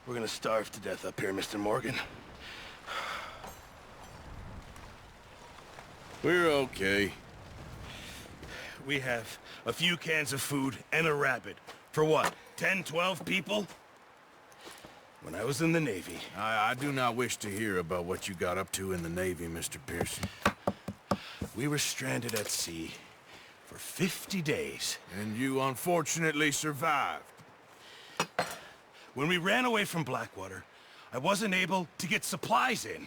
We're gonna starve to death up here, Mr. Morgan. We're okay. We have a few cans of food and a rabbit. For what, 10, 12 people? When I was in the Navy... I do not wish to hear about what you got up to in the Navy, Mr. Pearson. We were stranded at sea for 50 days. And you unfortunately survived. When we ran away from Blackwater, I wasn't able to get supplies in.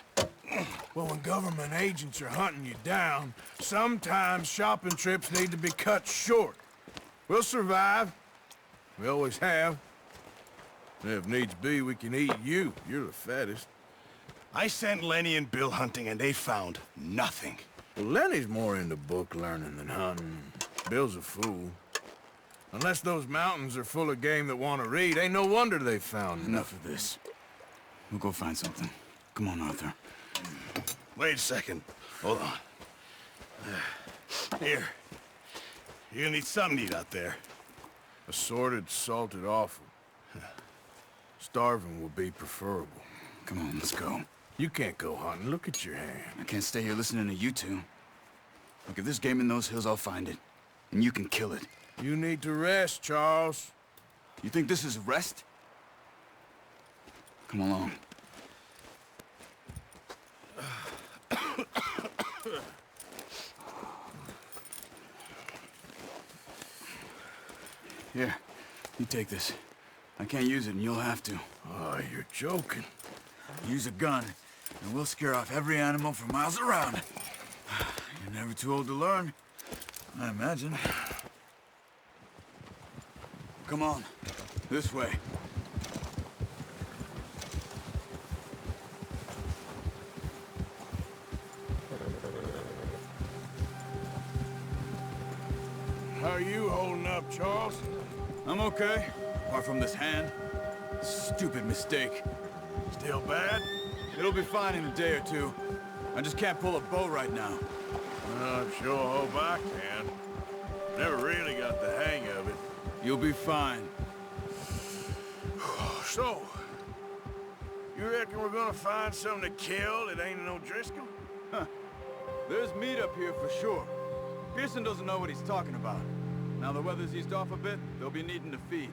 Well, when government agents are hunting you down, sometimes shopping trips need to be cut short. We'll survive. We always have. If needs be, we can eat you. You're the fattest. I sent Lenny and Bill hunting, and they found nothing. Well, Lenny's more into book learning than hunting. Bill's a fool. Unless those mountains are full of game that want to read, ain't no wonder they found Enough of this. We'll go find something. Come on, Arthur. Wait a second. Hold on. Here. You're gonna need something to eat out there. Assorted, salted offal. Starving will be preferable. Come on, let's go. You can't go hunting. Look at your hand. I can't stay here listening to you two. Look, if there's game in those hills, I'll find it. And you can kill it. You need to rest, Charles. You think this is rest? Come along. Here, you take this. I can't use it, and you'll have to. Oh, you're joking. Use a gun, and we'll scare off every animal for miles around. You're never too old to learn, I imagine. Come on, this way. How are you holding up, Charles? I'm okay, apart from this hand. Stupid mistake. Still bad? It'll be fine in a day or two. I just can't pull a bow right now. I sure hope I can. Never really got the hang of it. You'll be fine. So, you reckon we're gonna find something to kill that ain't no Driscoll? There's meat up here for sure. Pearson doesn't know what he's talking about. Now the weather's eased off a bit, they'll be needing to feed.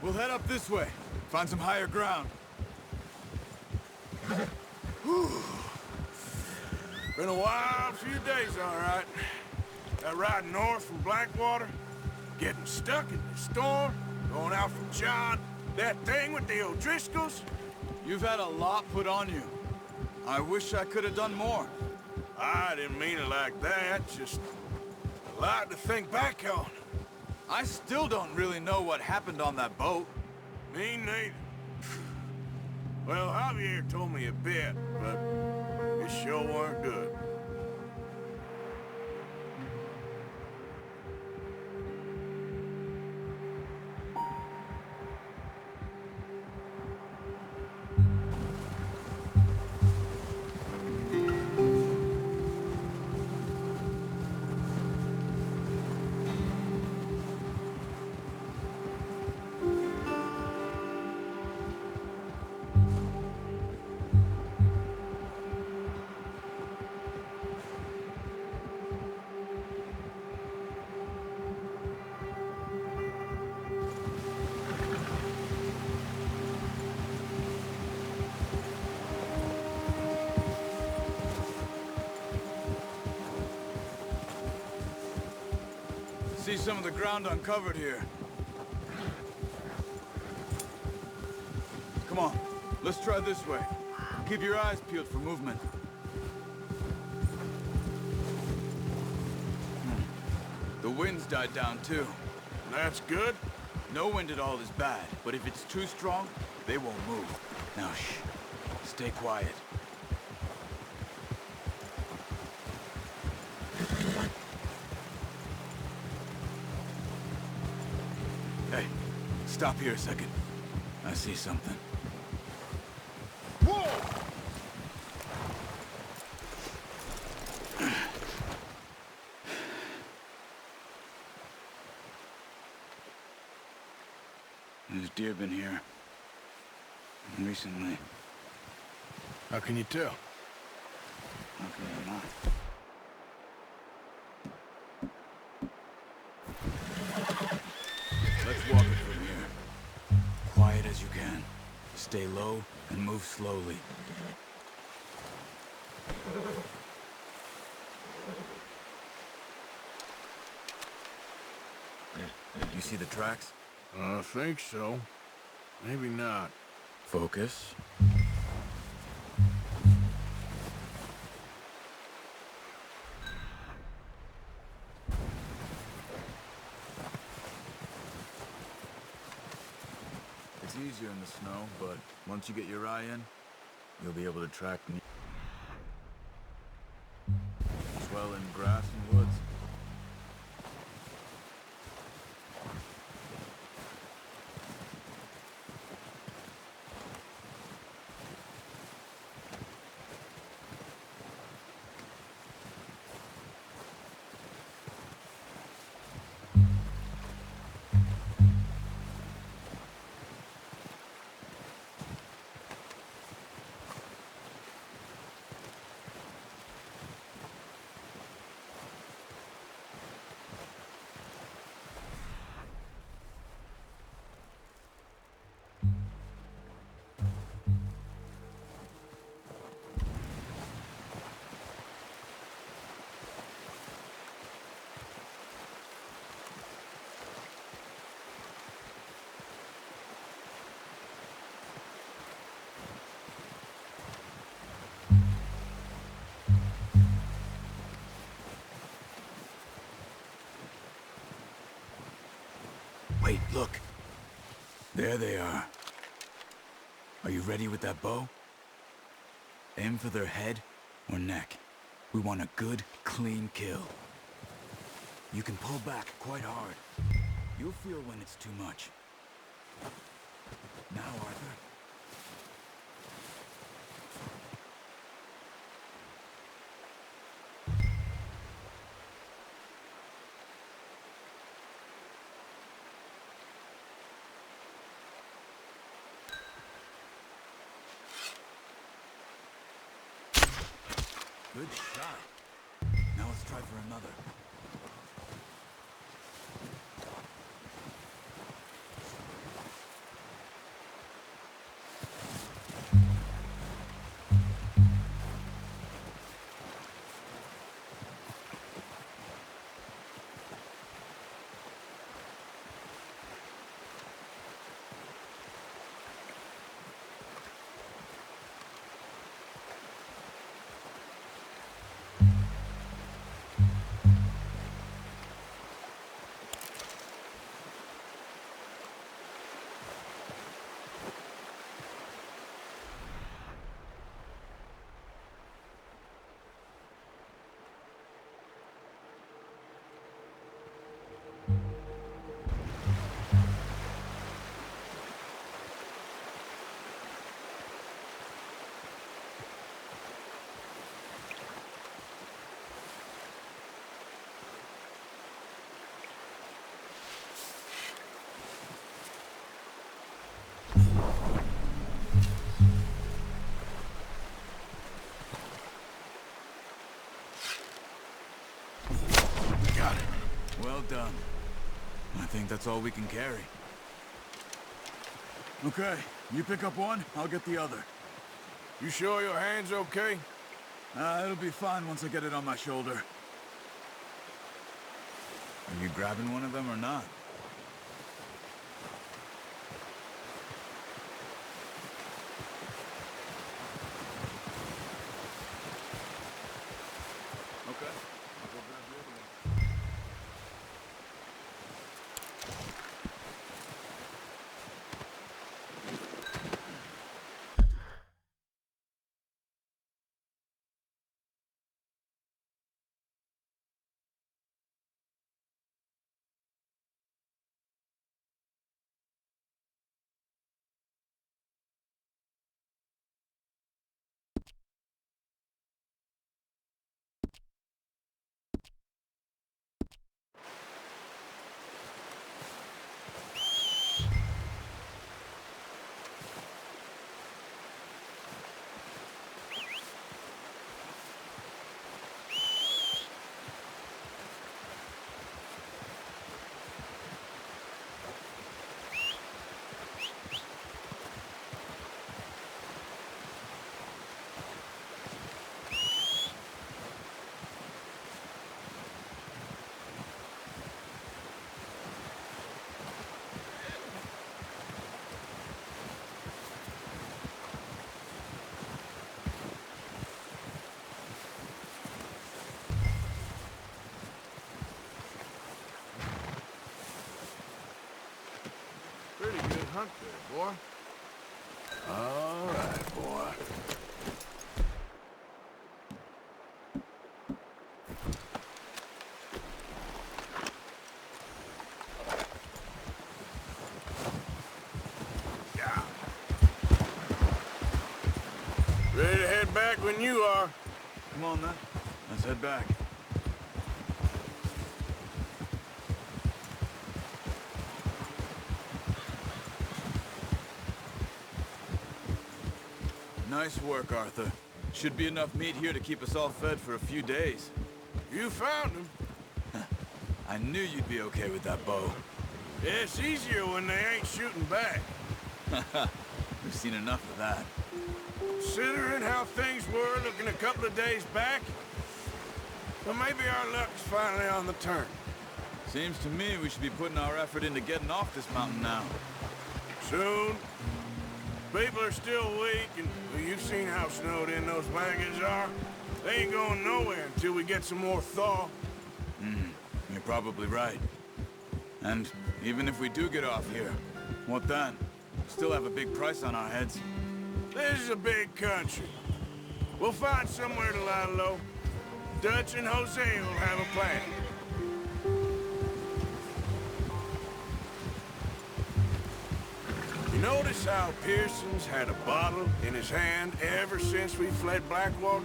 We'll head up this way, find some higher ground. Been a wild few days, all right. That ride north from Blackwater, getting stuck in the storm, going out from John, that thing with the O'Driscolls. You've had a lot put on you. I wish I could have done more. I didn't mean it like that, just a lot to think back on. I still don't really know what happened on that boat. Me neither. Well, Javier told me a bit, but it sure weren't good. See some of the ground uncovered here. Come on, let's try this way. Keep your eyes peeled for movement. The wind's died down too. That's good. No wind at all is bad, but if it's too strong, they won't move. Now shh, stay quiet. Hey, stop here a second. I see something. Whoa! deer been here. Recently. How can you tell? How can you not? Let's walk it from here. Quiet as you can. Stay low and move slowly. You see the tracks? I think so. Maybe not. Focus. It's easier in the snow, but once you get your eye in, you'll be able to track swell in grass and woods. Wait, look. There they are. Are you ready with that bow? Aim for their head or neck. We want a good, clean kill. You can pull back quite hard. You'll feel when it's too much. Now, Arthur. Good shot. Now let's try for another. Got it. Well done. I think that's all we can carry. Okay, you pick up one, I'll get the other. You sure your hand's okay? It'll be fine once I get it on my shoulder. Are you grabbing one of them or not? front there, boy. All right, boy. Yeah. Ready to head back when you are. Come on, then. Let's head back. Nice work, Arthur. Should be enough meat here to keep us all fed for a few days. You found him. I knew you'd be okay with that bow. Yeah, it's easier when they ain't shooting back. We've seen enough of that. Considering how things were looking a couple of days back, well, maybe our luck's finally on the turn. Seems to me we should be putting our effort into getting off this mountain now. Soon. People are still weak, and well, you've seen how snowed in those wagons are. They ain't going nowhere until we get some more thaw. You're probably right. And even if we do get off here, what then? Still have a big price on our heads. This is a big country. We'll find somewhere to lie low. Dutch and Jose will have a plan. You notice how Pearson's had a bottle in his hand ever since we fled Blackwater?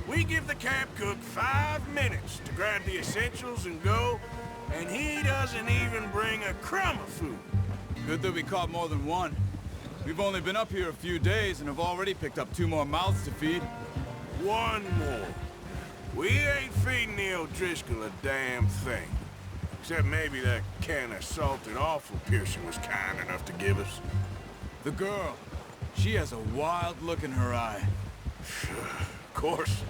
We give the camp cook 5 minutes to grab the essentials and go, and he doesn't even bring a crumb of food. Good that we caught more than one. We've only been up here a few days and have already picked up 2 more mouths to feed. One more. We ain't feeding the O'Driscoll a damn thing. Except maybe that can of salted offal Pearson was kind enough to give us. The girl, she has a wild look in her eye. Of course.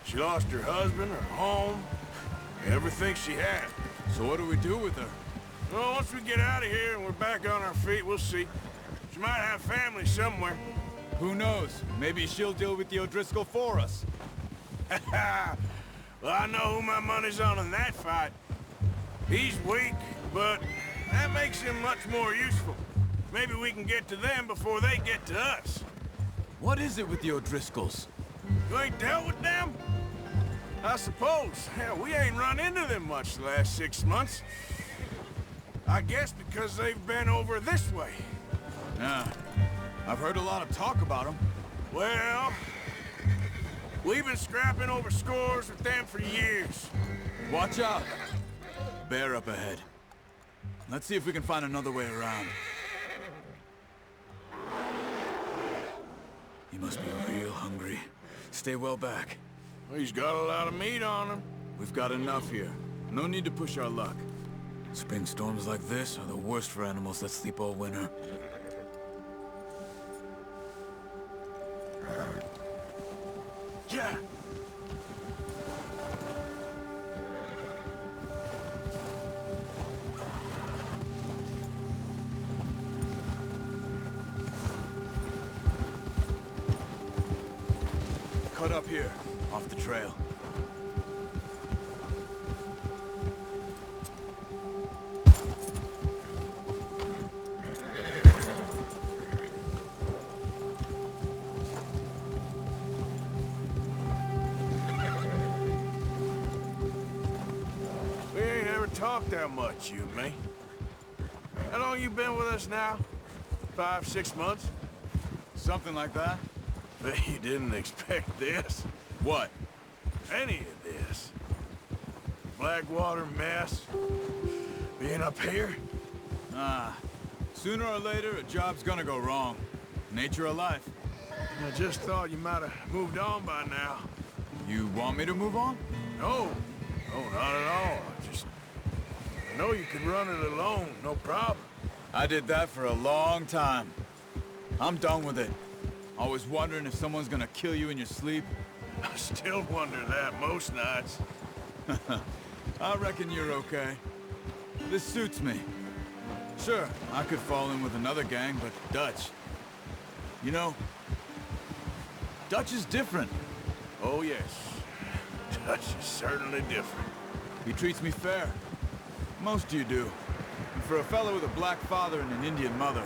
She lost her husband, her home, everything she had. So what do we do with her? Well, once we get out of here and we're back on our feet, we'll see. She might have family somewhere. Who knows? Maybe she'll deal with the O'Driscoll for us. Well, I know who my money's on in that fight. He's weak, but that makes him much more useful. Maybe we can get to them before they get to us. What is it with the O'Driscolls? You ain't dealt with them? I suppose. Hell, we ain't run into them much the last 6 months. I guess because they've been over this way. Yeah, I've heard a lot of talk about them. Well, we've been scrapping over scores with them for years. Watch out! Bear up ahead. Let's see if we can find another way around. He must be real hungry. Stay well back. Well, he's got a lot of meat on him. We've got enough here. No need to push our luck. Spring storms like this are the worst for animals that sleep all winter. Yeah. Cut up here, off the trail. We ain't ever talked that much, you and me. How long you been with us now? 5, 6 months? Something like that? Bet you didn't expect this. What? Any of this. Blackwater mess. Being up here. Sooner or later, a job's gonna go wrong. Nature of life. I just thought you might have moved on by now. You want me to move on? No. No, not at all. I know you could run it alone, no problem. I did that for a long time. I'm done with it. Always wondering if someone's gonna kill you in your sleep. I still wonder that most nights. I reckon you're okay. This suits me. Sure, I could fall in with another gang, but Dutch... You know, Dutch is different. Oh, yes. Dutch is certainly different. He treats me fair. Most of you do. In for a fellow with a black father and an Indian mother,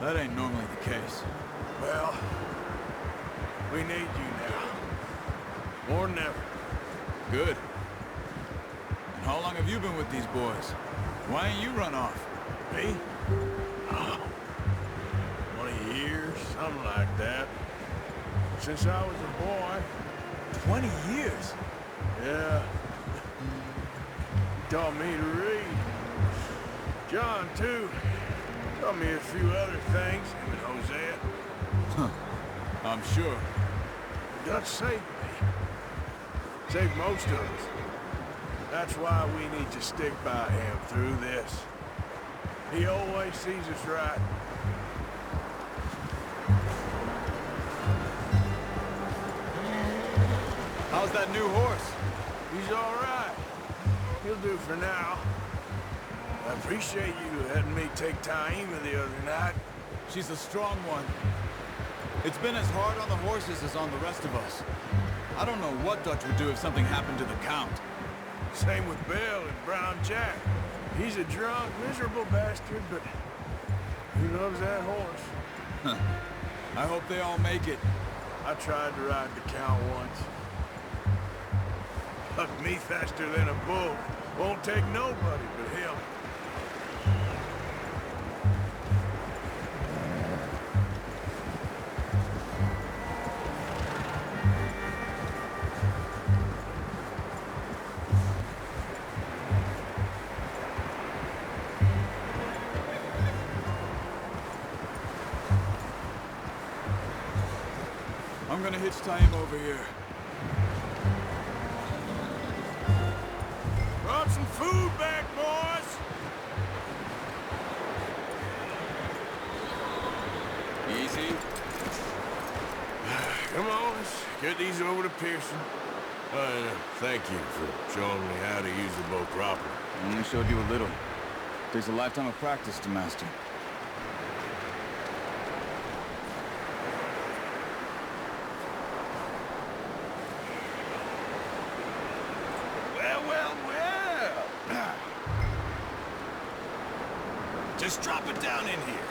that ain't normally the case. Well, we need you now. More than ever. Good. And how long have you been with these boys? Why ain't you run off? Me? Oh, 20 years, something like that. Since I was a boy. 20 years? Yeah. He taught me to read. John, too. Taught me a few other things, him and Hosea. Huh. I'm sure. The Dutch saved me. Saved most of us. That's why we need to stick by him through this. He always sees us right. How's that new horse? He's all right. He'll do for now. I appreciate you letting me take Taima the other night. She's a strong one. It's been as hard on the horses as on the rest of us. I don't know what Dutch would do if something happened to the Count. Same with Bill and Brown Jack. He's a drunk, miserable bastard, but he loves that horse. I hope they all make it. I tried to ride the Count once. Bucked me faster than a bull. Won't take nobody but him. I'm gonna hitch Taima over here. Brought some food back, boys! Easy. Come on, let's get these over to Pearson. Thank you for showing me how to use the bow properly. I only showed you a little. Takes a lifetime of practice to master. Well. Just drop it down in here.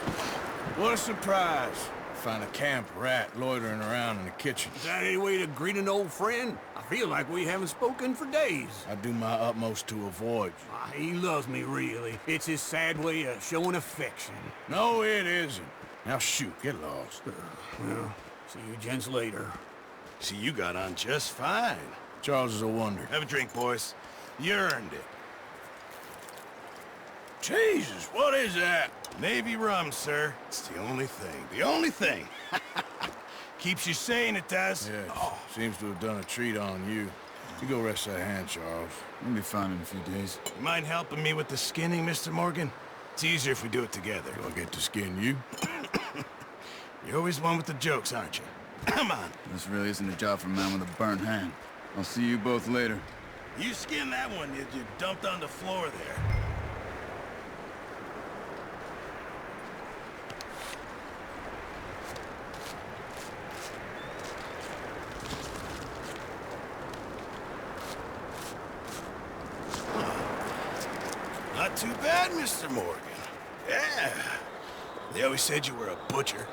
What a surprise. Find a camp rat loitering around in the kitchen. Is that any way to greet an old friend? I feel like we haven't spoken for days. I do my utmost to avoid you. He loves me, really. It's his sad way of showing affection. No, it isn't. Now shoot, get lost. Well, see you gents later. See, you got on just fine. Charles is a wonder. Have a drink, boys. You earned it. Jesus, what is that? Navy rum, sir. It's the only thing. The only thing. Keeps you sane, it does. Yeah, seems to have done a treat on you. You go rest that hand, Charles. We'll be fine in a few days. You mind helping me with the skinning, Mr. Morgan? It's easier if we do it together. Do I get to skin you? You're always one with the jokes, aren't you? Come on. This really isn't a job for a man with a burnt hand. I'll see you both later. You skinned that one you dumped on the floor there. Not too bad, Mr. Morgan. Yeah. They always said you were a butcher.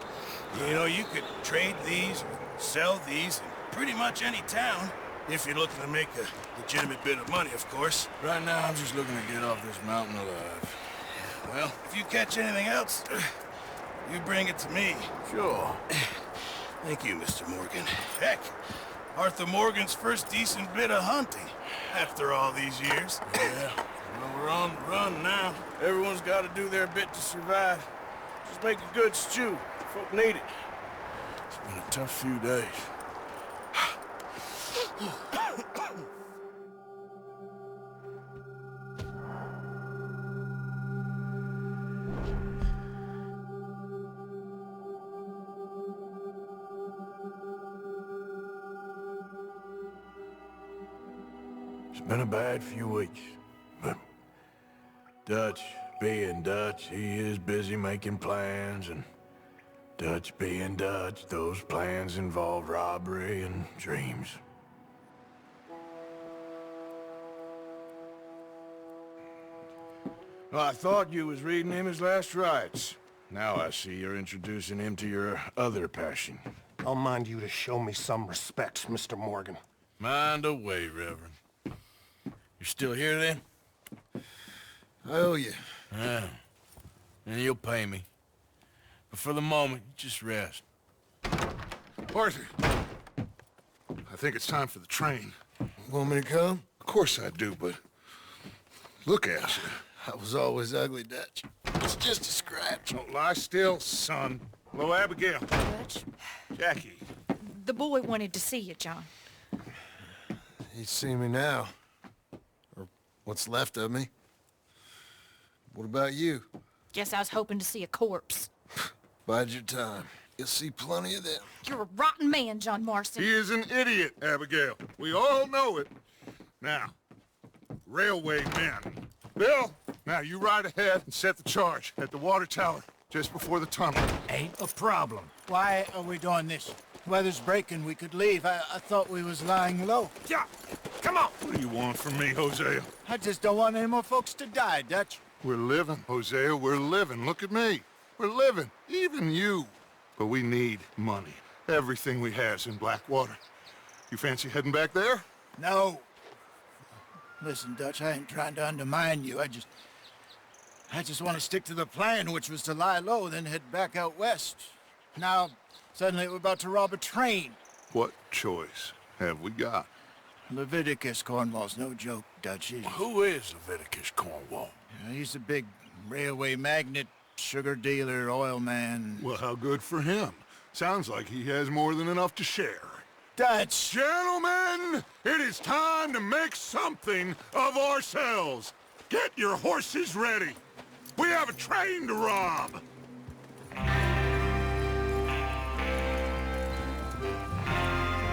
You know, you could trade these or sell these in pretty much any town, if you're looking to make a legitimate bit of money, of course. Right now, I'm just looking to get off this mountain alive. Well, if you catch anything else, you bring it to me. Sure. Thank you, Mr. Morgan. Heck, Arthur Morgan's first decent bit of hunting, after all these years. Yeah. Well, we're on the run now. Everyone's got to do their bit to survive. Just make a good stew. Folk need it. It's been a tough few days. It's been a bad few weeks, but Dutch being Dutch, he is busy making plans, and Dutch being Dutch, those plans involve robbery and dreams. Well, I thought you was reading him his last rites. Now I see you're introducing him to your other passion. I'll mind you to show me some respect, Mr. Morgan. Mind away, Reverend. You still here, then? I owe you. Yeah. And you'll pay me. But for the moment, just rest. Arthur, I think it's time for the train. Want me to come? Of course I do, but look at you. I was always ugly, Dutch. It's just a scratch. Don't lie still, son. Hello, Abigail. Dutch, Jackie. the boy wanted to see you, John. He's seen me now. Or what's left of me. What about you? Guess I was hoping to see a corpse. Bide your time. You'll see plenty of them. You're a rotten man, John Marston. He is an idiot, Abigail. We all know it. Now, railway men. Bill, now you ride ahead and set the charge at the water tower just before the tunnel. Ain't a problem. Why are we doing this? Weather's breaking, we could leave. I thought we was lying low. Yeah, come on. What do you want from me, Hosea? I just don't want any more folks to die, Dutch. We're living, Hosea, we're living. Look at me. We're living, even you. But we need money. Everything we have's in Blackwater. You fancy heading back there? No. Listen, Dutch, I ain't trying to undermine you. I just want to stick to the plan, which was to lie low, then head back out west. Now, suddenly we're about to rob a train. What choice have we got? Leviticus Cornwall's no joke, Dutch. Who is Leviticus Cornwall? He's a big railway magnate, sugar dealer, oil man. Well, how good for him. Sounds like he has more than enough to share. Dutch! Gentlemen, it is time to make something of ourselves. Get your horses ready. We have a train to rob.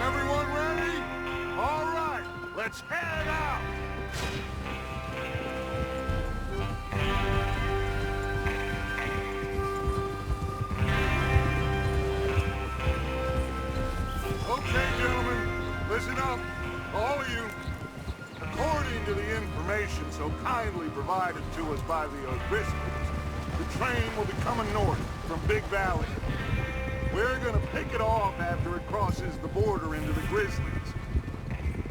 Everyone ready? All right, let's head out. Okay, gentlemen, listen up, all of you. According to the information so kindly provided to us by the O'Driscolls, the train will be coming north from Big Valley. We're gonna pick it off after it crosses the border into the Grizzlies.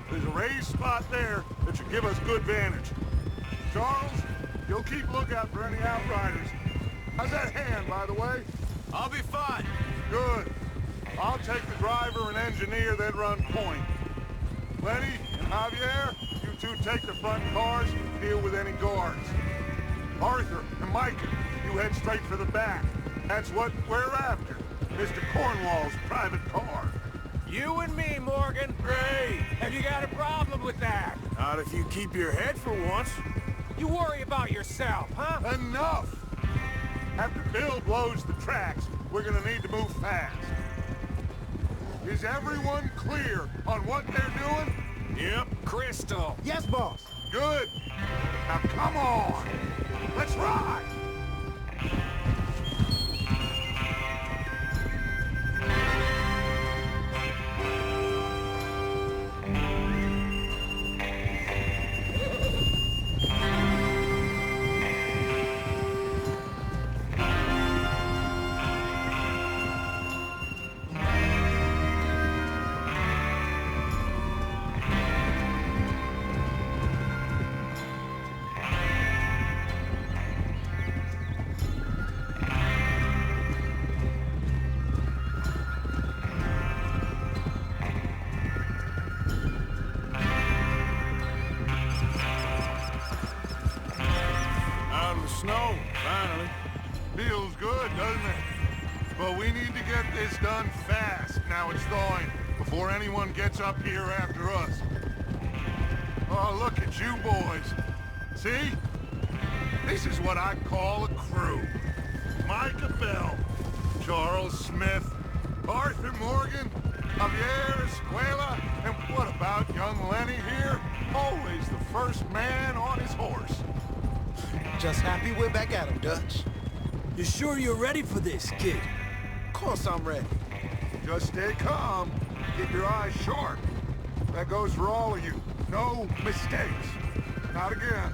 There's a raised spot there that should give us good vantage. Charles, you'll keep lookout for any outriders. How's that hand, by the way? I'll be fine. Good. I'll take the driver and engineer, then run point. Lenny and Javier, you two take the front cars, deal with any guards. Arthur and Micah, you head straight for the back. That's what we're after. Mr. Cornwall's private car. You and me, Morgan. Great. Have you got a problem with that? Not if you keep your head for once. You worry about yourself, huh? Enough! After Bill blows the tracks, we're gonna need to move fast. Is everyone clear on what they're doing? Yep. Crystal. Yes, boss. Good. Now come on. Let's ride. Out of the snow, finally. Feels good, doesn't it? But we need to get this done fast. Now it's thawing, before anyone gets up here after us. Oh, look at you boys. See? This is what I call a crew. Micah Bell, Charles Smith, Arthur Morgan, Javier Escuela, and what about young Lenny here? Always the first man on his horse. Just happy we're back at him, Dutch. You sure you're ready for this, kid? Of course I'm ready. Just stay calm. Keep your eyes sharp. That goes for all of you. No mistakes. Not again.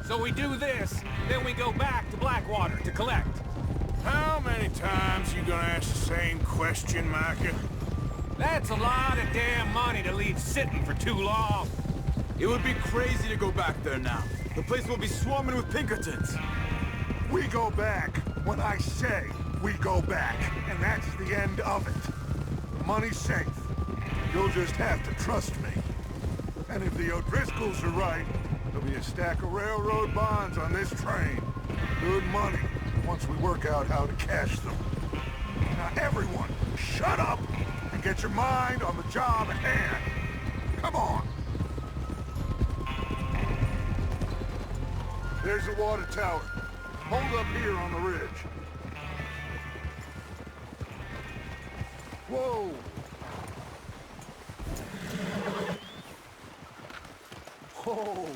So we do this, then we go back to Blackwater to collect. How many times you gonna ask the same question, Micah? That's a lot of damn money to leave sitting for too long. It would be crazy to go back there now. The place will be swarming with Pinkertons. We go back when I say we go back, and that's the end of it. The money's safe. You'll just have to trust me. And if the O'Driscolls are right, there'll be a stack of railroad bonds on this train. Good money, once we work out how to cash them. Now everyone, shut up and get your mind on the job at hand. Come on. There's the water tower. Hold up here on the ridge. Whoa! Whoa!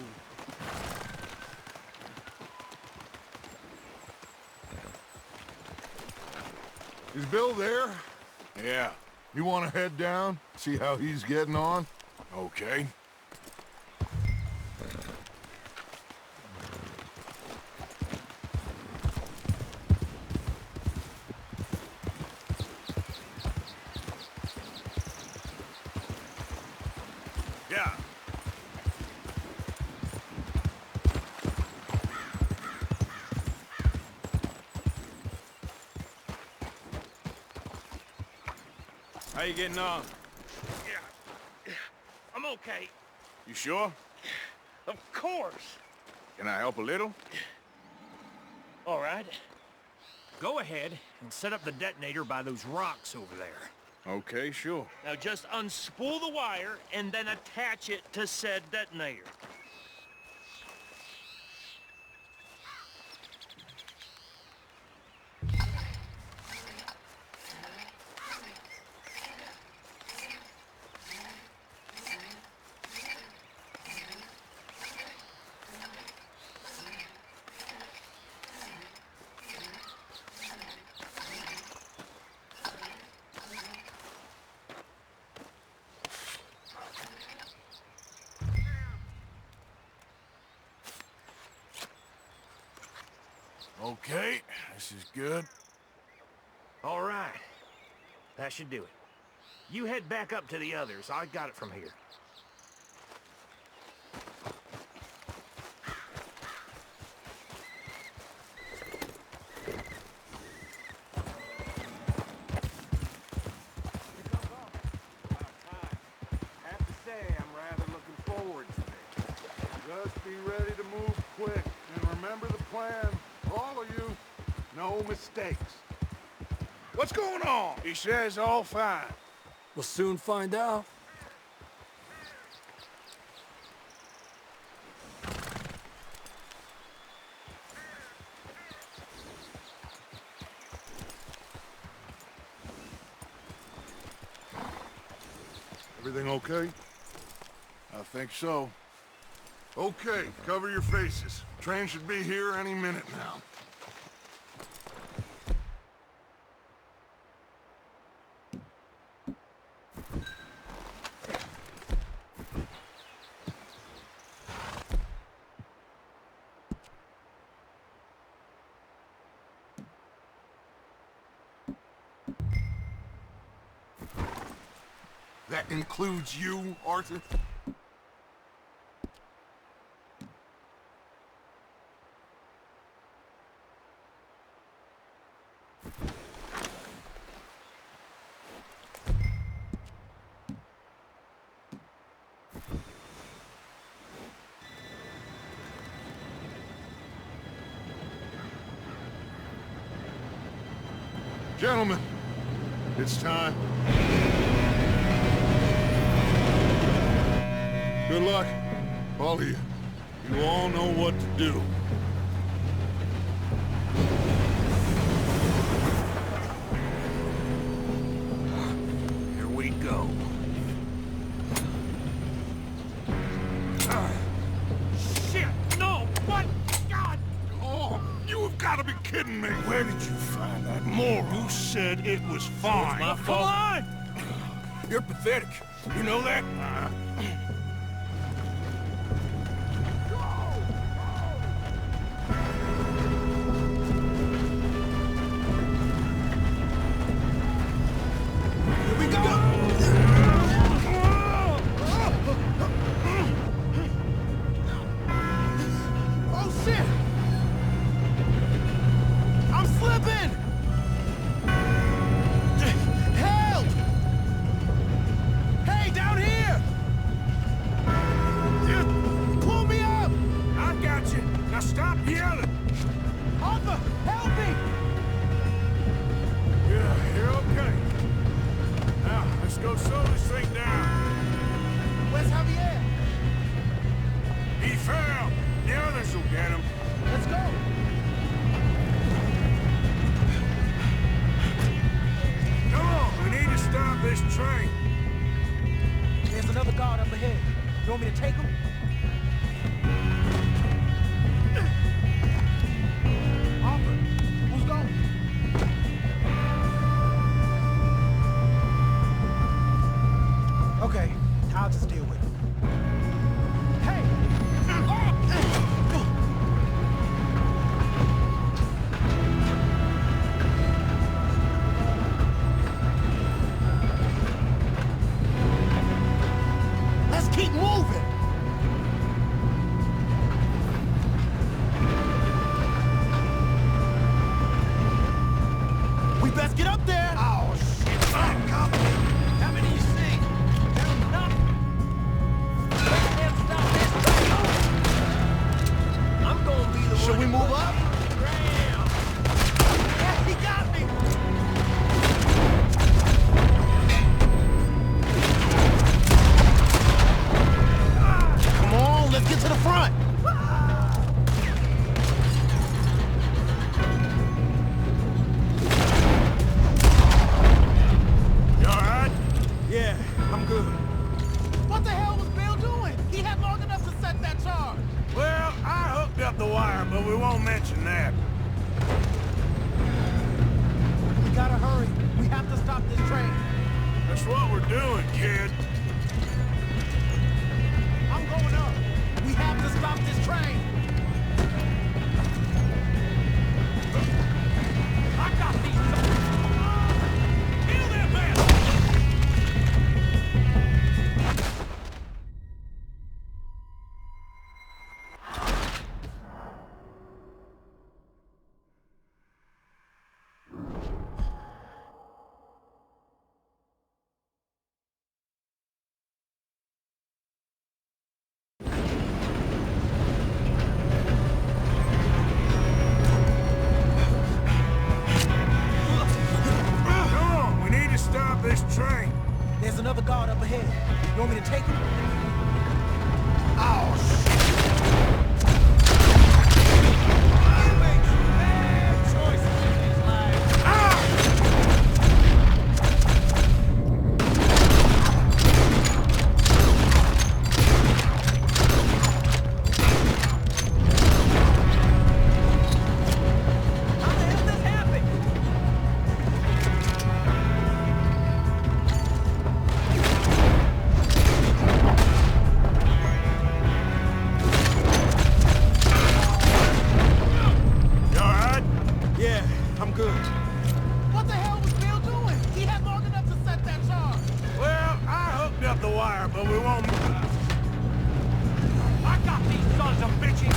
Is Bill there? Yeah, You want to head down? See how he's getting on? okay. Yeah. How you getting on? Yeah. I'm okay. You sure? Of course. Can I help a little? All right. Go ahead and set up the detonator by those rocks over there. Okay, sure. Now just unspool the wire and then attach it to said detonator. Okay, this is good. All right. That should do it. You head back up to the others. I got it from here. Have to say, I'm rather looking forward to it. Just be ready to move quick, and remember the plan. All of you, no mistakes. What's going on? He says all fine. We'll soon find out. Everything okay? I think so. Okay, cover your faces. Train should be here any minute now. That includes you, Arthur? Gentlemen, it's time. Good luck, all of you. You all know what to do. Here we go. Shit! No! What? God! Oh, you have got to be kidding me. Where did you find that moron? You said it was fine. My fault. Come on! You're pathetic. You know that? go slow this thing down. Where's Javier? He fell. The others will get him. Let's go. Come on, we need to stop this train. There's another guard up ahead. You want me to take him? Harper, who's going? Okay, I'll just deal with it. Hey! Let's keep moving! We best get up there! Oh, shit! Come! How many you see? I'm gonna be the one. Should we move up? Yeah, he got me! Come on, let's get to the front! You alright? Yeah, I'm good. What the hell was Bill doing? He had long enough to set that charge. Well, I hooked up the wire, but we won't mention that. We gotta hurry. We have to stop this train. That's what we're doing, kid. I'm going up. We have to stop this train. I got these. Kill them, man! Come on, we need to stop this train. There's another guard up ahead. You want me to take him? Oh, shit! He makes bad choices in his life. How the hell this happened? You alright? Yeah, I'm good. What the hell was Bill doing? He had long enough to set that charge. Well, I hooked up the wire, but we won't... I got these sons of bitches.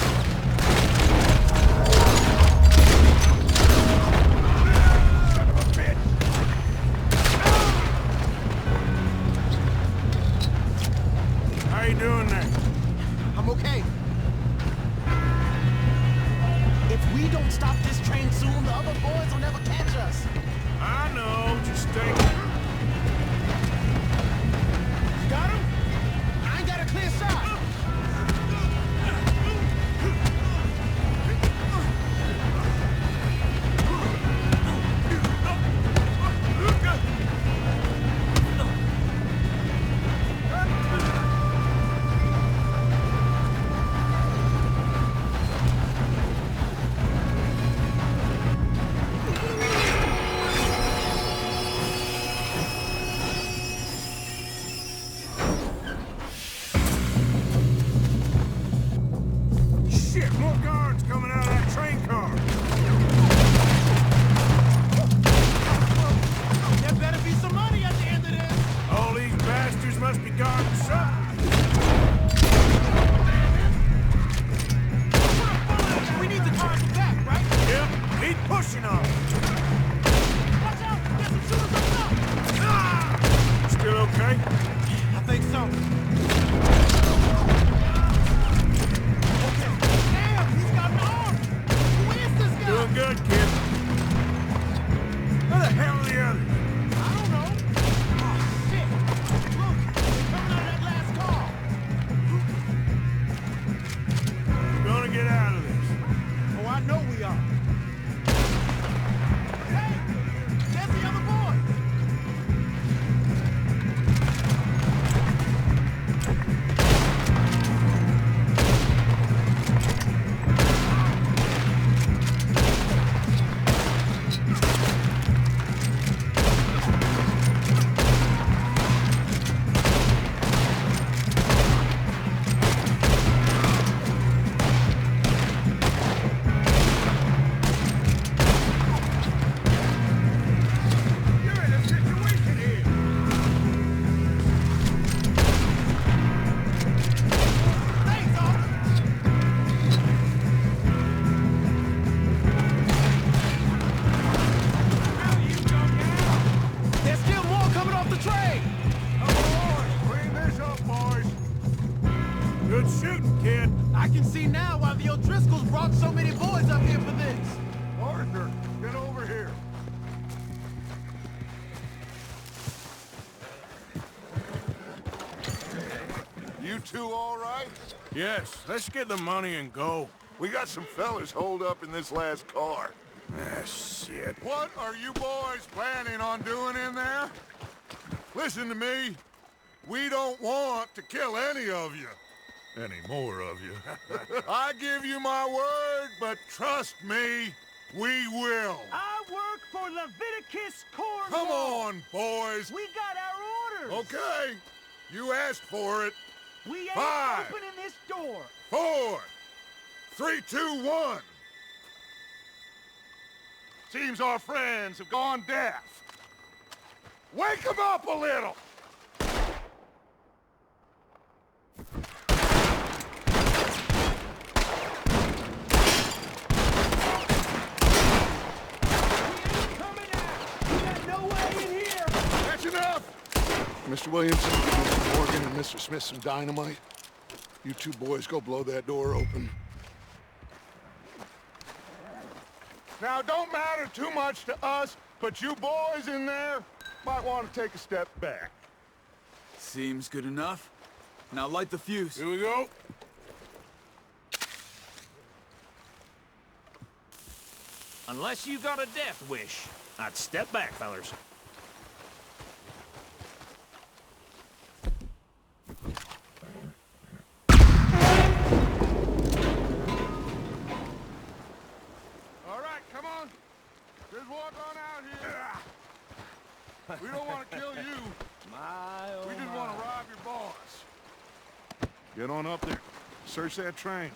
Son of a bitch! How you doing there? I'm okay. If we don't stop this train soon, the other boys will never catch us. I know, just stay... Got him? I ain't got a clear shot. Shit, more guards coming out of that train car. There better be some money at the end of this. All these bastards must be guarding something. We need the cars back, right? Yep, keep pushing on. Watch out! There's some shooters up top! Still okay? I think so. Okay. Damn, he's got an arm! Who is this guy? Doing good, kid. Where the hell are the others? I don't know. Oh, shit. shooting, kid. I can see now why the O'Driscolls brought so many boys up here for this. Arthur, get over here. You two all right? Yes, let's get the money and go. We got some fellas holed up in this last car. Ah, shit. What are you boys planning on doing in there? Listen to me. We don't want to kill any of you. Any more of you. I give you my word, but trust me, we will. I work for Leviticus Corps. Come on, boys. We got our orders. Okay. You asked for it. We ain't 5, opening this door. 4, 3, 2, 1. Seems our friends have gone deaf. Wake them up a little! Coming out. We got no way in here. That's enough! Mr. Williamson, Mr. Morgan, and Mr. Smith some dynamite. You two boys go blow that door open. Now, don't matter too much to us, but you boys in there might want to take a step back. Seems good enough. Now light the fuse. Here we go. Unless you got a death wish, I'd step back, fellers. All right, come on. Just walk on out here. We don't want to kill you. We just want to rob your boss. Get on up there. Search that train.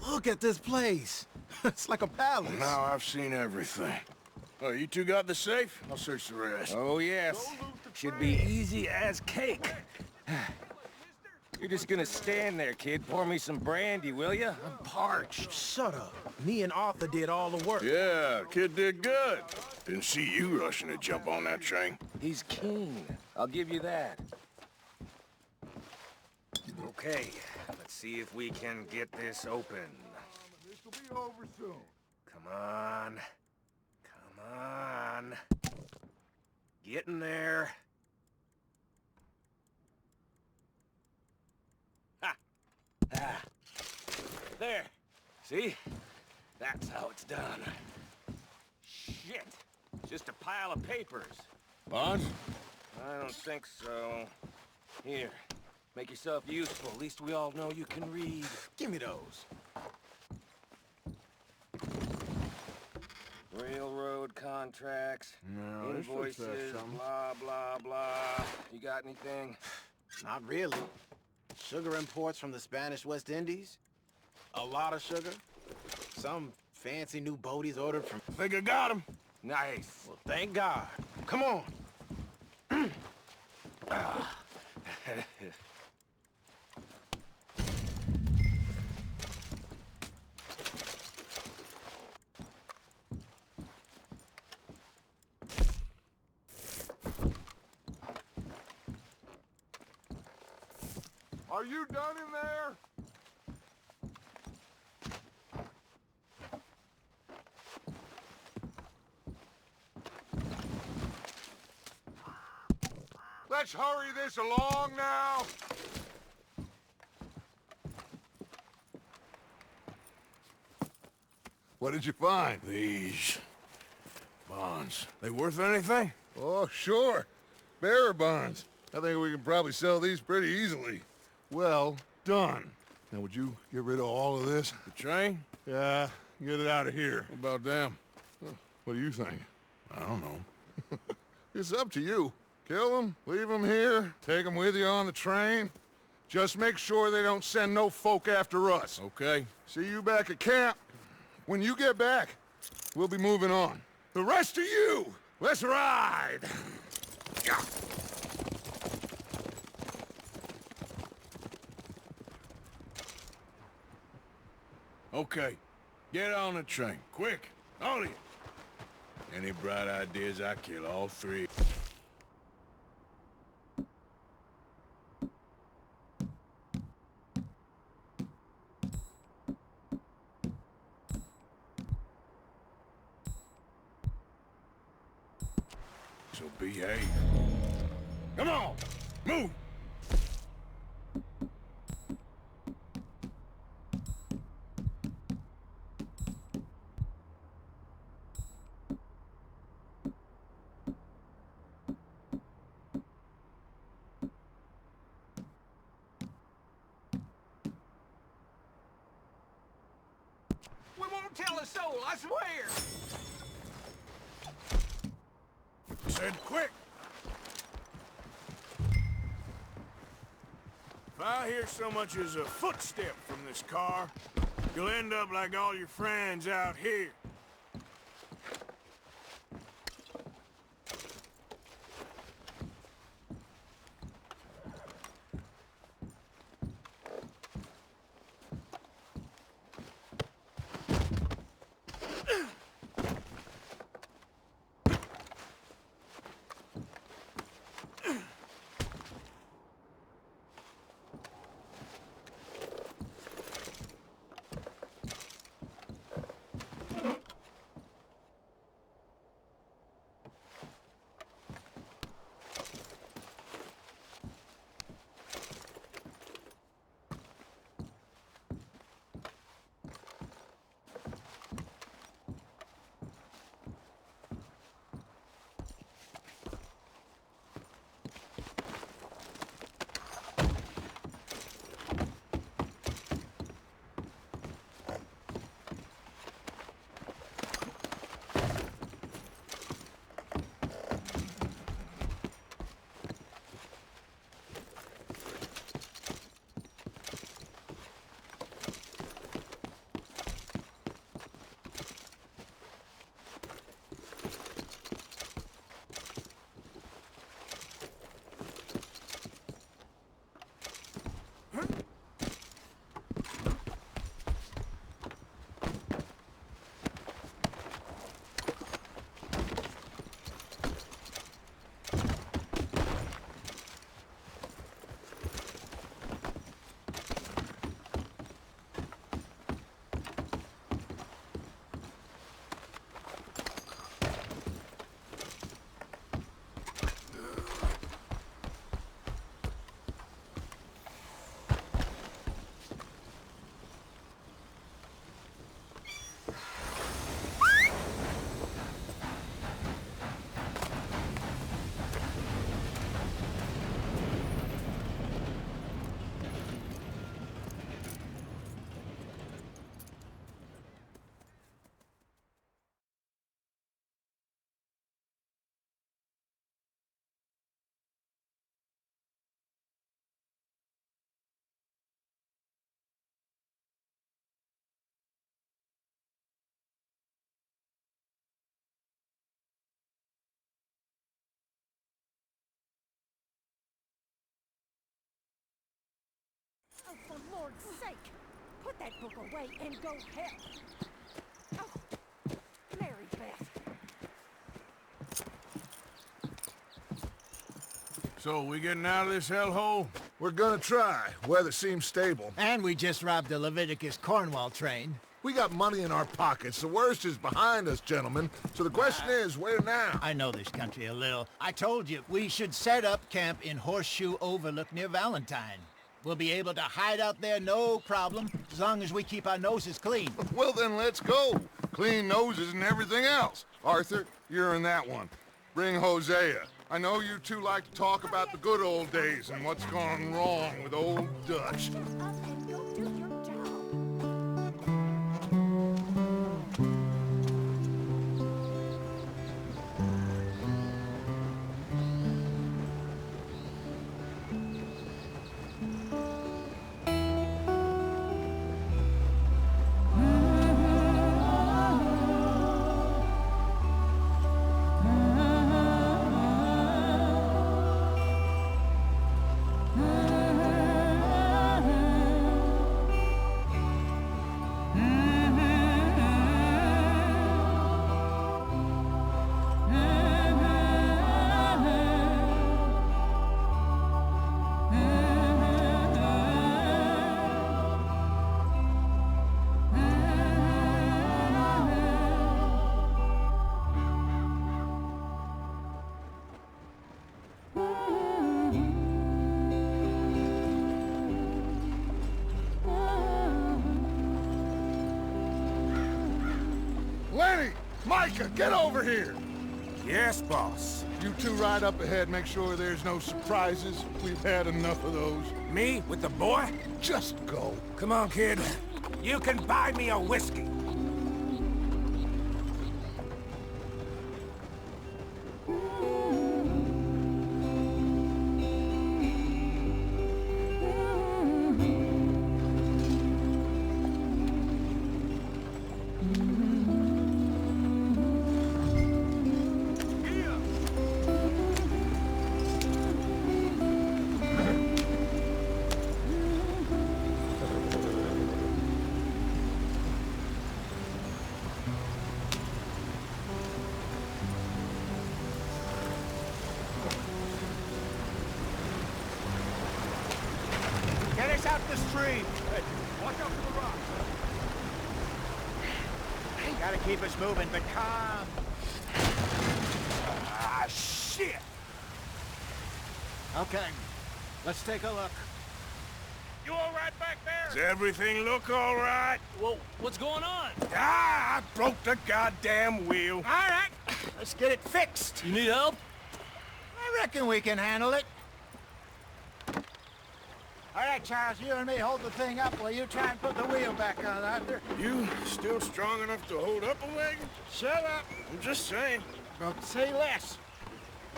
Look at this place. It's like a palace. Now I've seen everything. Oh, you two got the safe? I'll search the rest. Oh, yes. Should be easy as cake. You're just gonna stand there, kid. Pour me some brandy, will ya? I'm parched. Shut up. Me and Arthur did all the work. Yeah, kid did good. Didn't see you rushing to jump on that train. He's keen. I'll give you that. Okay, let's see if we can get this open. This'll be over soon. Come on. Come on. Get in there. Ha! Ah. There. See? That's how it's done. Shit. Just a pile of papers. Bonds? I don't think so. Here. Make yourself useful. At least we all know you can read. Give me those. Railroad contracts, No, this looks like invoices, something. blah, blah, blah. You got anything? Not really. Sugar imports from the Spanish West Indies. A lot of sugar. Some fancy new boat he's ordered from... Think I got him. Nice. Well, thank God. Come on. Are you done in there? Let's hurry this along now. What did you find? These bonds. They worth anything? Oh, sure. Bearer bonds. I think we can probably sell these pretty easily. Well done. Now, would you get rid of all of this? The train? Yeah, get it out of here. What about them? What do you think? I don't know. It's up to you. Kill them, leave them here, take them with you on the train. Just make sure they don't send no folk after us. Okay. See you back at camp. When you get back, we'll be moving on. The rest of you, let's ride! Yeah. Okay, get on the train, quick, all of you. Any bright ideas, I kill all three. So behave. Come on, move! We won't tell a soul, I swear! Said quick! If I hear so much as a footstep from this car, you'll end up like all your friends out here. Oh, for Lord's sake! Put that book away and go help! Oh, Mary Beth. So, we getting out of this hellhole? We're gonna try. Weather seems stable. And we just robbed the Leviticus Cornwall train. We got money in our pockets. The worst is behind us, gentlemen. So the question is, where now? I know this country a little. I told you, we should set up camp in Horseshoe Overlook near Valentine. We'll be able to hide out there no problem, as long as we keep our noses clean. Well, then let's go. Clean noses and everything else. Arthur, you're in that one. Bring Hosea. I know you two like to talk about the good old days and what's gone wrong with old Dutch. Up and go do your job. Micah, get over here! Yes, boss. You two ride up ahead, make sure there's no surprises. We've had enough of those. Me with the boy? Just go. Come on, kid. You can buy me a whiskey. Get us out the stream. Watch out for the rocks. Gotta keep us moving, but calm. Ah, shit! Okay, let's take a look. You all right back there? Does everything look all right? Well, what's going on? Ah, I broke the goddamn wheel. All right, let's get it fixed. You need help? I reckon we can handle it. All right, Charles, you and me hold the thing up while you try and put the wheel back on, Arthur. You still strong enough to hold up a wagon? Shut up. I'm just saying. Well, say less.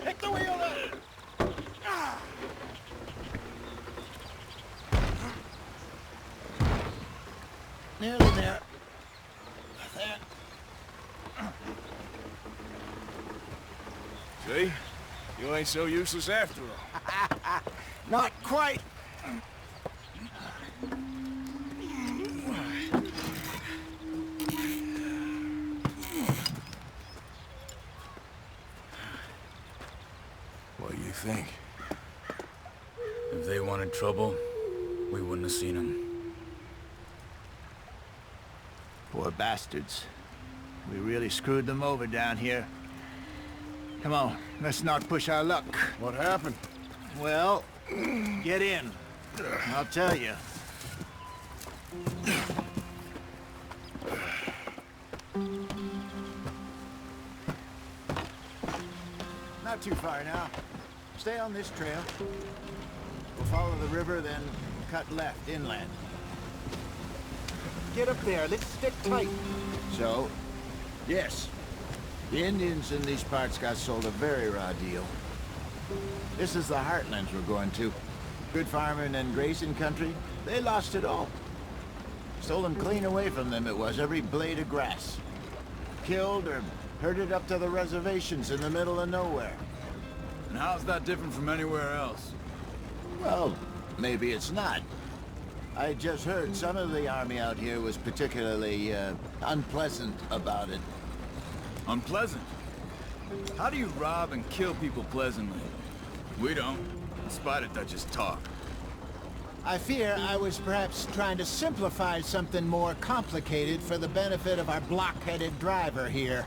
Pick the wheel up. Ah. Nearly there. There. See? You ain't so useless after all. Not quite. What do you think? If they wanted trouble, we wouldn't have seen them. Poor bastards. We really screwed them over down here. Come on, let's not push our luck. What happened? Well, get in. I'll tell you. Not too far now. Stay on this trail. We'll follow the river, then cut left inland. Get up there. Let's stick tight. So, yes, the Indians in these parts got sold a very raw deal. This is the heartlands we're going to. Good farming and grazing country. They lost it all. Stolen clean away from them it was, every blade of grass. Killed or herded up to the reservations in the middle of nowhere. And how's that different from anywhere else? Well, maybe it's not. I just heard some of the army out here was particularly, unpleasant about it. Unpleasant? How do you rob and kill people pleasantly? We don't, in spite of Dutch's talk. I fear I was perhaps trying to simplify something more complicated for the benefit of our block-headed driver here.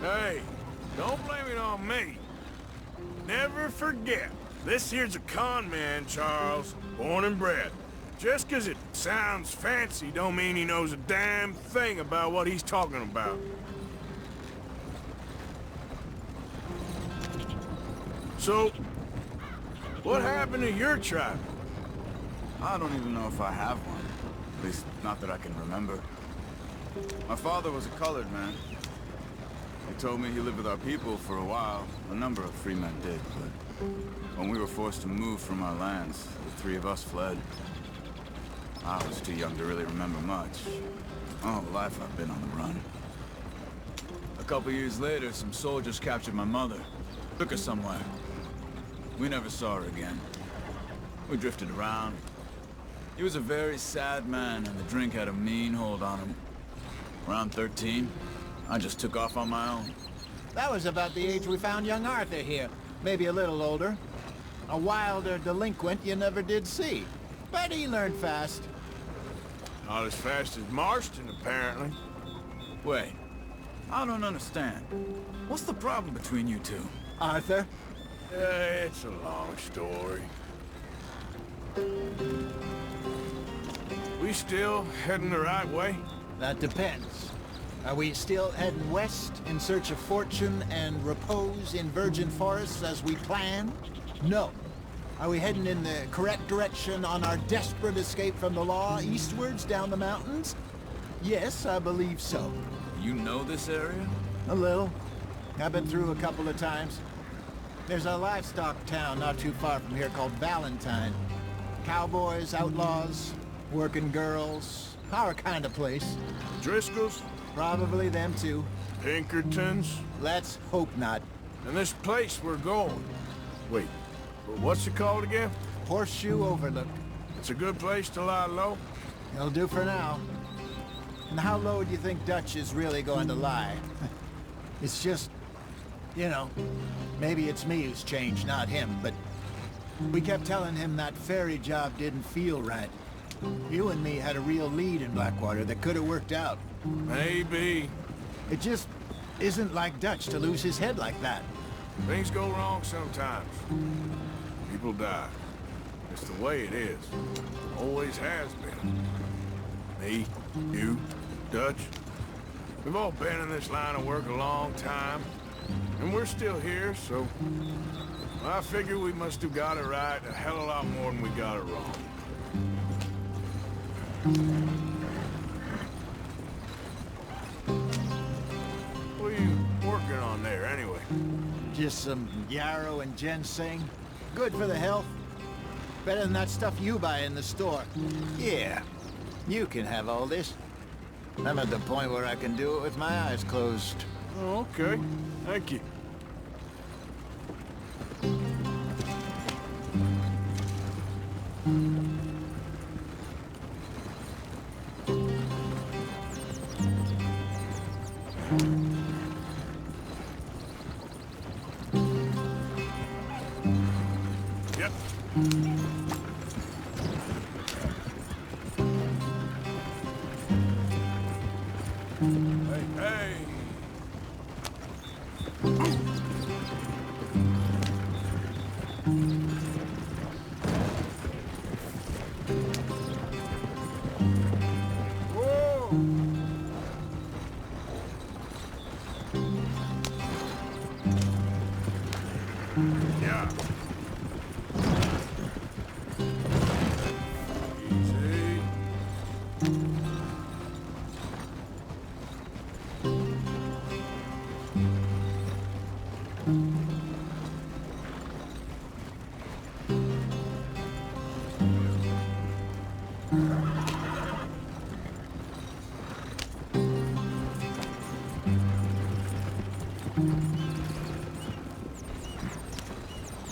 Hey, don't blame it on me. Never forget, this here's a con man, Charles, born and bred. Just 'cause it sounds fancy don't mean he knows a damn thing about what he's talking about. So, what happened to your tribe? I don't even know if I have one. At least, not that I can remember. My father was a colored man. He told me he lived with our people for a while. A number of free men did, but when we were forced to move from our lands, the three of us fled. I was too young to really remember much. My whole life I've been on the run. A couple years later, some soldiers captured my mother. Took her somewhere. We never saw her again. We drifted around. He was a very sad man, and the drink had a mean hold on him. Around 13, I just took off on my own. That was about the age we found young Arthur here. Maybe a little older. A wilder delinquent you never did see. But he learned fast. Not as fast as Marston, apparently. Wait, I don't understand. What's the problem between you two? Arthur? It's a long story. We still heading the right way? That depends. Are we still heading west in search of fortune and repose in virgin forests as we planned? No. Are we heading in the correct direction on our desperate escape from the law eastwards down the mountains? Yes, I believe so. You know this area? A little. I've been through a couple of times. There's a livestock town not too far from here called Valentine. Cowboys, outlaws, working girls, our kind of place. Driscoll's? Probably them too. Pinkertons? Let's hope not. And this place we're going. Wait, what's it called again? Horseshoe Overlook. It's a good place to lie low? It'll do for now. And how low do you think Dutch is really going to lie? It's just, you know, maybe it's me who's changed, not him, but we kept telling him that ferry job didn't feel right. You and me had a real lead in Blackwater that could have worked out. Maybe. It just isn't like Dutch to lose his head like that. Things go wrong sometimes. People die. It's the way it is. Always has been. Me, you, Dutch. We've all been in this line of work a long time. And we're still here, so... I figure we must have got it right a hell of a lot more than we got it wrong. What are you working on there, anyway? Just some yarrow and ginseng. Good for the health. Better than that stuff you buy in the store. Yeah, you can have all this. I'm at the point where I can do it with my eyes closed. Oh, okay. Thank you. Yep. Hey, hey. Yeah. Easy.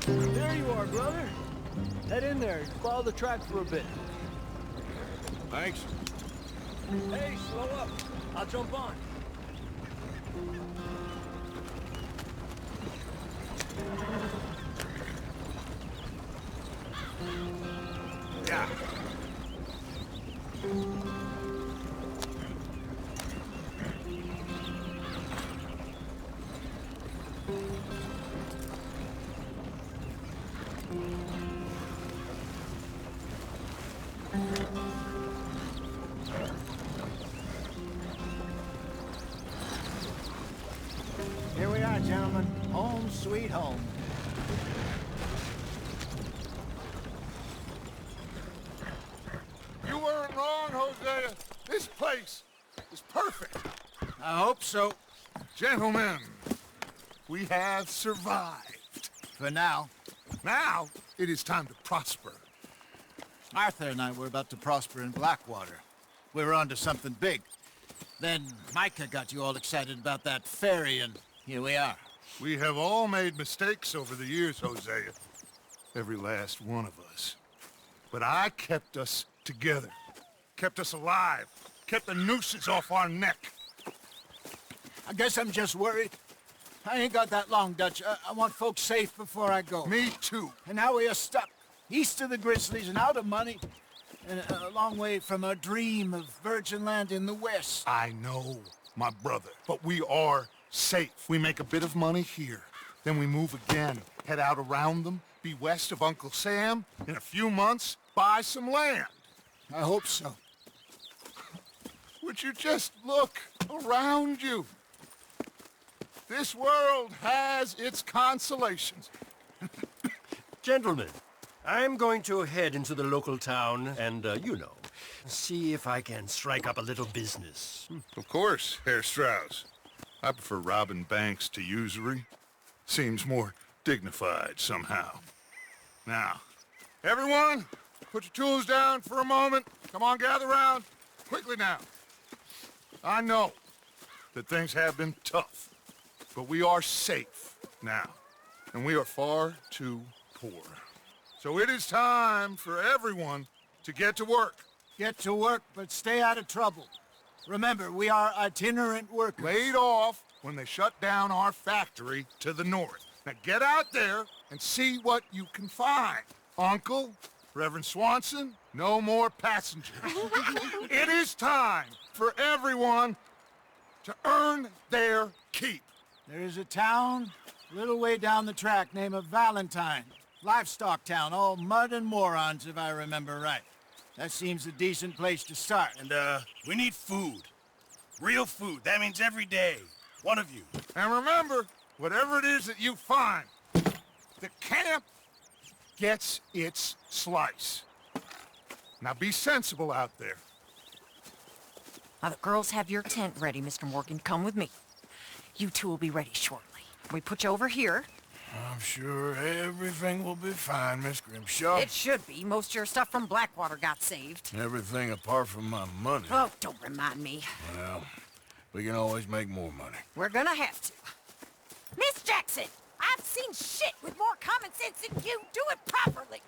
There you are, brother. Head in there. Follow the track for a bit. Thanks. Hey, slow up. I'll jump on. Yeah. Here we are, gentlemen. Home sweet home. You weren't wrong, Hosea. This place is perfect. I hope so. Gentlemen, we have survived. For now. Now, it is time to prosper. Arthur and I were about to prosper in Blackwater. We were onto something big. Then Micah got you all excited about that ferry, and here we are. We have all made mistakes over the years, Hosea. Every last one of us. But I kept us together. Kept us alive. Kept the nooses off our neck. I guess I'm just worried. I ain't got that long, Dutch. I want folks safe before I go. Me too. And now we are stuck. East of the Grizzlies and out of money. And a long way from our dream of virgin land in the west. I know, my brother. But we are safe. We make a bit of money here. Then we move again. Head out around them. Be west of Uncle Sam. In a few months, buy some land. I hope so. Would you just look? around you. This world has its consolations. Gentlemen, I'm going to head into the local town and, see if I can strike up a little business. Of course, Herr Strauss. I prefer robbing banks to usury. Seems more dignified somehow. Now, everyone, put your tools down for a moment. Come on, gather round. Quickly now. I know that things have been tough, but we are safe now, and we are far too poor. So it is time for everyone to get to work. Get to work, but stay out of trouble. Remember, we are itinerant workers. Laid off when they shut down our factory to the north. Now get out there and see what you can find. Uncle, Reverend Swanson, no more passengers. It is time for everyone to earn their keep. There is a town a little way down the track named Valentine. Livestock town, all mud and morons, if I remember right. That seems a decent place to start. And, we need food. Real food. That means every day. One of you. And remember, whatever it is that you find, the camp gets its slice. Now be sensible out there. Now, the girls have your tent ready, Mr. Morgan. Come with me. You two will be ready shortly. We put you over here. I'm sure everything will be fine, Miss Grimshaw. It should be. Most of your stuff from Blackwater got saved. Everything apart from my money. Oh, don't remind me. Well, we can always make more money. We're gonna have to. Miss Jackson, I've seen shit with more common sense than you. Do it properly.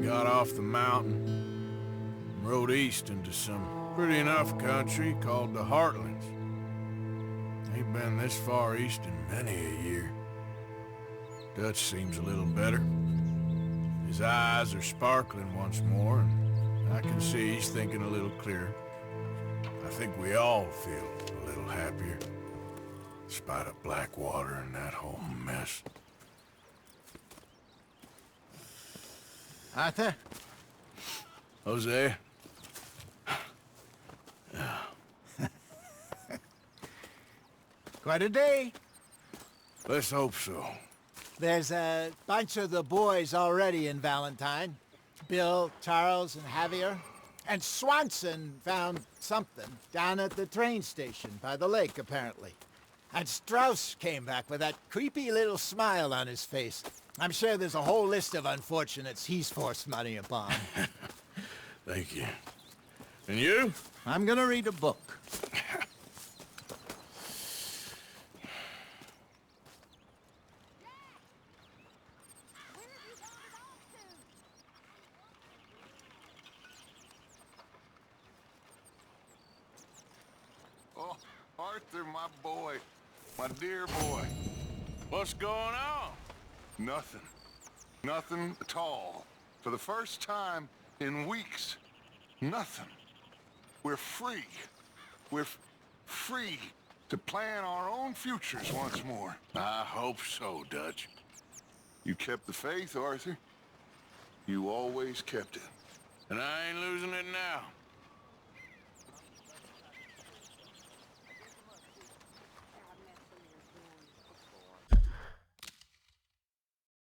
Got off the mountain, and rode east into some pretty enough country called the Heartlands. Ain't been this far east in many a year. Dutch seems a little better. His eyes are sparkling once more, and I can see he's thinking a little clearer. I think we all feel a little happier, in spite of Blackwater and that whole mess. Arthur? Jose? Quite a day. Let's hope so. There's a bunch of the boys already in Valentine. Bill, Charles, and Javier. And Swanson found something down at the train station by the lake, apparently. And Strauss came back with that creepy little smile on his face. I'm sure there's a whole list of unfortunates he's forced money upon. Thank you. And you? I'm gonna read a book. Oh, Arthur, my boy. My dear boy. What's going on? Nothing. Nothing at all. For the first time in weeks, nothing. We're free. We're free to plan our own futures once more. I hope so, Dutch. You kept the faith, Arthur. You always kept it. And I ain't losing it now.